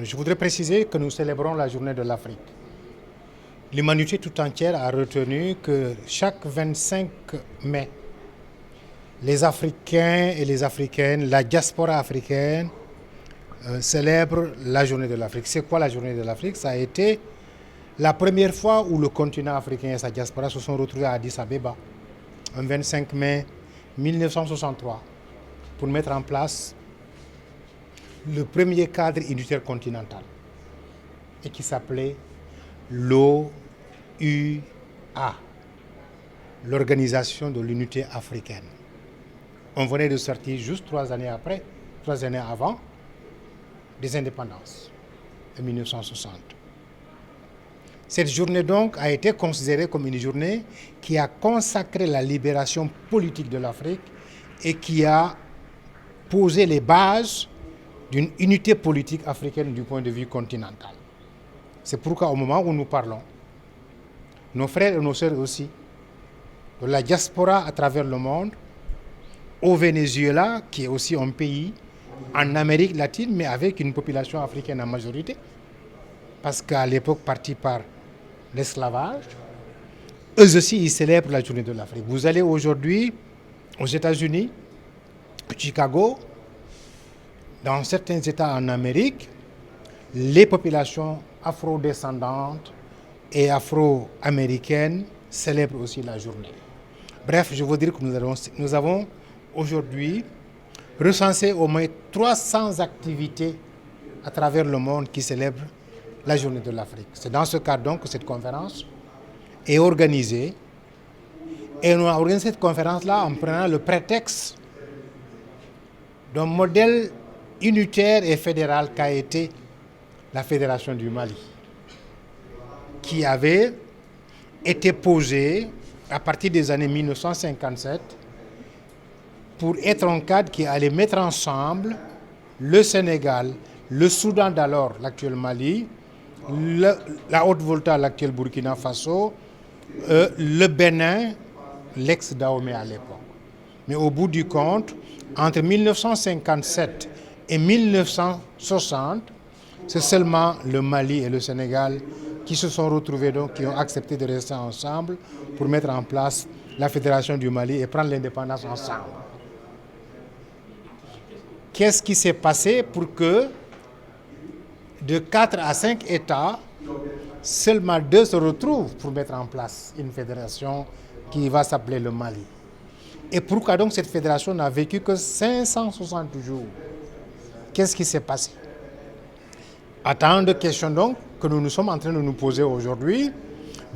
Je voudrais préciser que nous célébrons la journée de l'Afrique. L'humanité tout entière a retenu que chaque 25 mai, les Africains et les Africaines, la diaspora africaine, célèbrent la journée de l'Afrique. C'est quoi la journée de l'Afrique? Ça a été la première fois où le continent africain et sa diaspora se sont retrouvés à Addis Abeba, un 25 mai 1963, pour mettre en place le premier cadre unitaire continental et qui s'appelait l'OUA, l'Organisation de l'Unité africaine. On venait de sortir juste 3 années avant, des indépendances, en 1960. Cette journée donc a été considérée comme une journée qui a consacré la libération politique de l'Afrique et qui a posé les bases d'une unité politique africaine du point de vue continental. C'est pourquoi au moment où nous parlons, nos frères et nos sœurs aussi, de la diaspora à travers le monde, au Venezuela, qui est aussi un pays en Amérique latine, mais avec une population africaine en majorité, parce qu'à l'époque partie par l'esclavage, eux aussi ils célèbrent la journée de l'Afrique. Vous allez aujourd'hui aux États-Unis, à Chicago, dans certains États en Amérique, les populations afro-descendantes et afro-américaines célèbrent aussi la journée. Bref, je veux dire que nous avons aujourd'hui recensé au moins 300 activités à travers le monde qui célèbrent la journée de l'Afrique. C'est dans ce cadre donc que cette conférence est organisée. Et on a organisé cette conférence-là en prenant le prétexte d'un modèle unitaire et fédéral qu'a été la Fédération du Mali, qui avait été posée à partir des années 1957 pour être un cadre qui allait mettre ensemble le Sénégal, le Soudan d'alors, l'actuel Mali, la Haute-Volta, l'actuel Burkina Faso, le Bénin, l'ex-Dahomey à l'époque. Mais au bout du compte, entre 1957 et 1960, c'est seulement le Mali et le Sénégal qui se sont retrouvés, donc qui ont accepté de rester ensemble pour mettre en place la Fédération du Mali et prendre l'indépendance ensemble. Qu'est-ce qui s'est passé pour que de 4 à 5 États, seulement 2 se retrouvent pour mettre en place une fédération qui va s'appeler le Mali? Et pourquoi donc cette fédération n'a vécu que 560 jours? Qu'est-ce qui s'est passé? Tant de questions donc que nous sommes en train de nous poser aujourd'hui,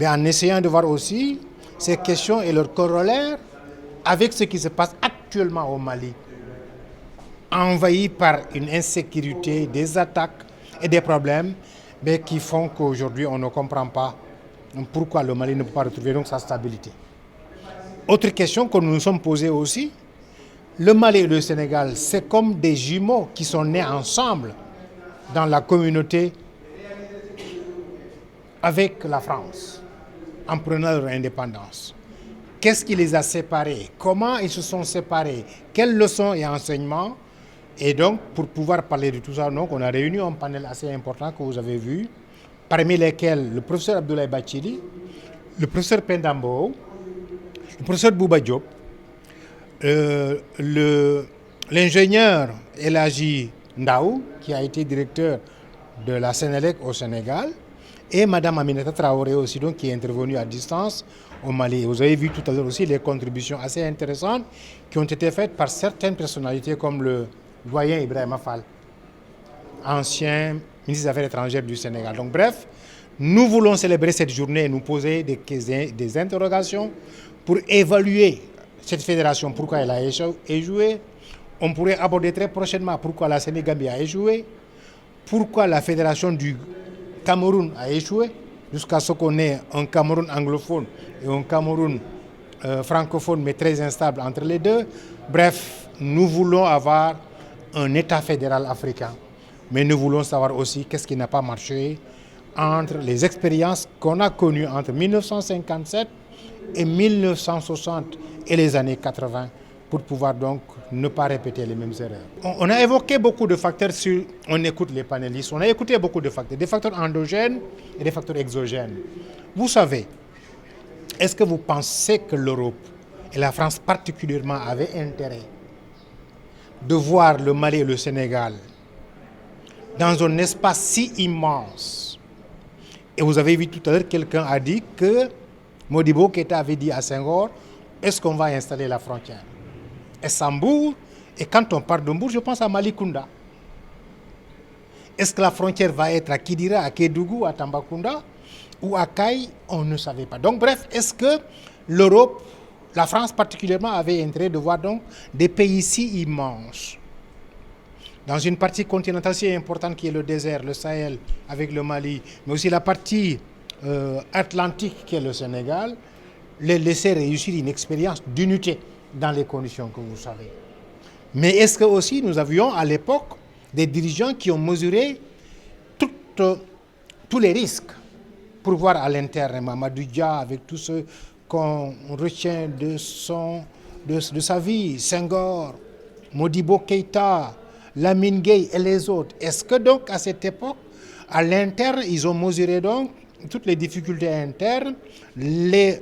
en essayant de voir aussi ces questions et leurs corollaires avec ce qui se passe actuellement au Mali, envahi par une insécurité, des attaques et des problèmes qui font qu'aujourd'hui on ne comprend pas pourquoi le Mali ne peut pas retrouver donc sa stabilité. Autre question que nous nous sommes posées aussi, le Mali et le Sénégal, c'est comme des jumeaux qui sont nés ensemble dans la communauté avec la France, en prenant leur indépendance. Qu'est-ce qui les a séparés? Comment ils se sont séparés? Quelles leçons et enseignements? Et donc, pour pouvoir parler de tout ça, donc, on a réuni un panel assez important que vous avez vu, parmi lesquels le professeur Abdoulaye Bathily, le professeur Pendambo, le professeur Bouba Diop, l'ingénieur Elhaji Ndaou, qui a été directeur de la Sénélec au Sénégal, et Madame Aminata Traoré aussi, donc, qui est intervenue à distance au Mali. Vous avez vu tout à l'heure aussi les contributions assez intéressantes qui ont été faites par certaines personnalités comme le doyen Ibrahima Fall, ancien ministre des Affaires étrangères du Sénégal. Donc bref, nous voulons célébrer cette journée et nous poser des interrogations pour évaluer cette fédération, pourquoi elle a échoué. On pourrait aborder très prochainement pourquoi la Sénégambie a échoué, pourquoi la fédération du Cameroun a échoué, jusqu'à ce qu'on ait un Cameroun anglophone et un Cameroun francophone, mais très instable entre les deux. Bref, nous voulons avoir un État fédéral africain, mais nous voulons savoir aussi qu'est-ce qui n'a pas marché entre les expériences qu'on a connues entre 1957 et 1960 et les années 80 pour pouvoir donc ne pas répéter les mêmes erreurs. On a évoqué beaucoup de facteurs on écoute les panélistes, on a écouté beaucoup de facteurs, des facteurs endogènes et des facteurs exogènes. Vous savez, est-ce que vous pensez que l'Europe et la France particulièrement avaient intérêt de voir le Mali et le Sénégal dans un espace si immense? Et vous avez vu tout à l'heure, quelqu'un a dit que Modibo Keïta avait dit à Senghor, est-ce qu'on va installer la frontière? Est-ce à Mbour? Et quand on parle de Mbour, je pense à Malicounda. Est-ce que la frontière va être à Kidira, à Kédougou, à Tambacounda ou à Kaï? On ne savait pas. Donc bref, est-ce que l'Europe, la France particulièrement, avait intérêt de voir donc des pays si immenses dans une partie continentale si importante qui est le désert, le Sahel avec le Mali, mais aussi la partie atlantique qui est le Sénégal, les laisser réussir une expérience d'unité dans les conditions que vous savez. Mais est-ce que aussi nous avions à l'époque des dirigeants qui ont mesuré tous les risques pour voir à l'interne Mamadou Dia avec tout ce qu'on retient de sa vie, Senghor, Modibo Keïta, Lamine Gueye et les autres. Est-ce que donc à cette époque, à l'interne, ils ont mesuré donc toutes les difficultés internes, les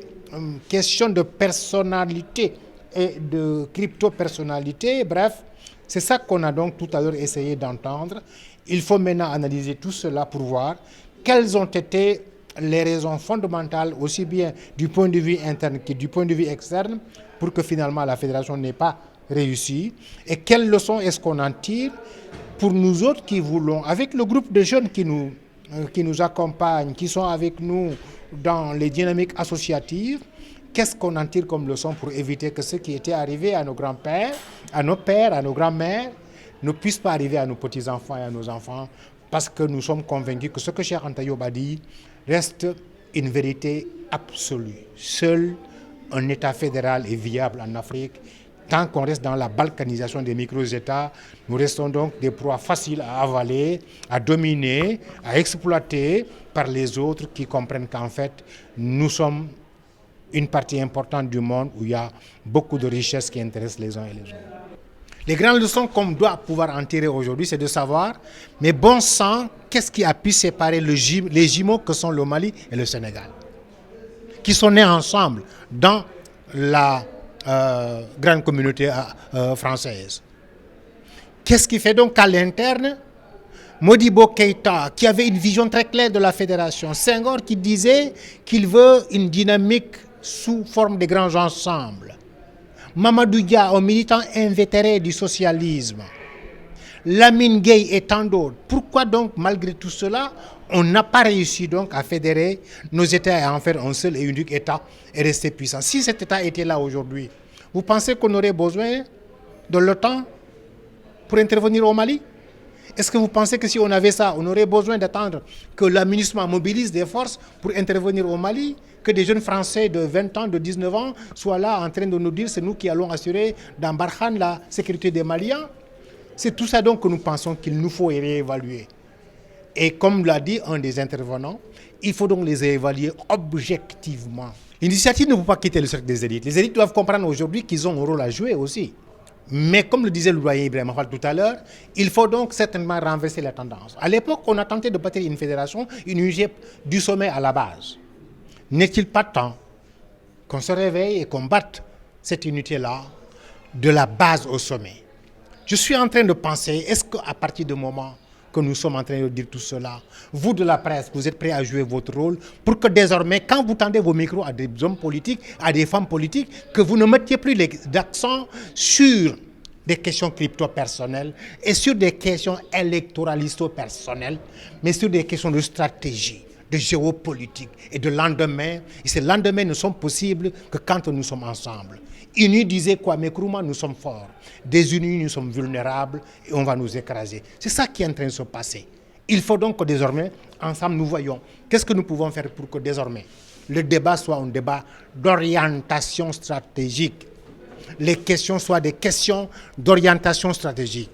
questions de personnalité et de crypto-personnalité, bref, c'est ça qu'on a donc tout à l'heure essayé d'entendre. Il faut maintenant analyser tout cela pour voir quelles ont été les raisons fondamentales, aussi bien du point de vue interne que du point de vue externe, pour que finalement la fédération n'ait pas réussi. Et quelles leçons est-ce qu'on en tire pour nous autres qui voulons, avec le groupe de jeunes qui nous accompagnent, qui sont avec nous dans les dynamiques associatives, qu'est-ce qu'on en tire comme leçon pour éviter que ce qui était arrivé à nos grands-pères, à nos pères, à nos grands-mères, ne puisse pas arriver à nos petits-enfants et à nos enfants, parce que nous sommes convaincus que ce que Cheikh Anta Diop a dit reste une vérité absolue. Seul un État fédéral est viable en Afrique. Tant qu'on reste dans la balkanisation des micro-États, nous restons donc des proies faciles à avaler, à dominer, à exploiter par les autres qui comprennent qu'en fait, nous sommes une partie importante du monde où il y a beaucoup de richesses qui intéressent les uns et les autres. Les grandes leçons qu'on doit pouvoir en tirer aujourd'hui, c'est de savoir, mais bon sang, qu'est-ce qui a pu séparer les jumeaux que sont le Mali et le Sénégal, qui sont nés ensemble dans la grande communauté française. Qu'est-ce qui fait donc qu'à l'interne, Modibo Keïta, qui avait une vision très claire de la fédération, Senghor qui disait qu'il veut une dynamique sous forme de grands ensembles, Mamadou Dia, un militant invétéré du socialisme, Lamine Gueye et tant d'autres. Pourquoi donc, malgré tout cela, on n'a pas réussi donc à fédérer nos États et à en faire un seul et unique État et rester puissant? Si cet État était là aujourd'hui, vous pensez qu'on aurait besoin de l'OTAN pour intervenir au Mali? Est-ce que vous pensez que si on avait ça, on aurait besoin d'attendre que l'administration mobilise des forces pour intervenir au Mali? Que des jeunes Français de 20 ans, de 19 ans soient là en train de nous dire c'est nous qui allons assurer dans Barkhane la sécurité des Maliens? C'est tout ça donc que nous pensons qu'il nous faut réévaluer. Et comme l'a dit un des intervenants, il faut donc les évaluer objectivement. L'initiative ne peut pas quitter le cercle des élites. Les élites doivent comprendre aujourd'hui qu'ils ont un rôle à jouer aussi. Mais comme le disait le doyen Ibrahim Fall tout à l'heure, il faut donc certainement renverser la tendance. À l'époque, on a tenté de bâtir une fédération, une unité du sommet à la base. N'est-il pas temps qu'on se réveille et qu'on batte cette unité-là de la base au sommet? Je suis en train de penser, est-ce qu'à partir du moment que nous sommes en train de dire tout cela, vous de la presse, vous êtes prêts à jouer votre rôle pour que désormais, quand vous tendez vos micros à des hommes politiques, à des femmes politiques, que vous ne mettiez plus l'accent sur des questions crypto-personnelles et sur des questions électoralisto-personnelles, mais sur des questions de stratégie, de géopolitique et de lendemain. Et ces lendemains ne sont possibles que quand nous sommes ensemble. Unis disait quoi? Mais Nkrumah, nous sommes forts. Désunis, nous sommes vulnérables et on va nous écraser. C'est ça qui est en train de se passer. Il faut donc que désormais, ensemble, nous voyons qu'est-ce que nous pouvons faire pour que désormais le débat soit un débat d'orientation stratégique. Les questions soient des questions d'orientation stratégique.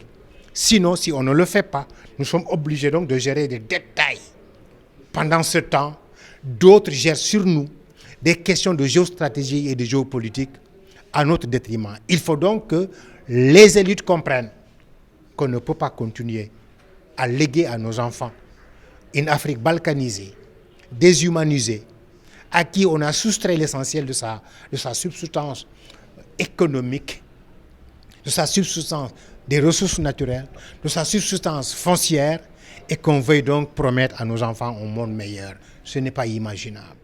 Sinon, si on ne le fait pas, nous sommes obligés donc de gérer des détails. Pendant ce temps, d'autres gèrent sur nous des questions de géostratégie et de géopolitique à notre détriment. Il faut donc que les élites comprennent qu'on ne peut pas continuer à léguer à nos enfants une Afrique balkanisée, déshumanisée, à qui on a soustrait l'essentiel de sa subsistance économique, de sa subsistance des ressources naturelles, de sa subsistance foncière, et qu'on veuille donc promettre à nos enfants un monde meilleur. Ce n'est pas imaginable.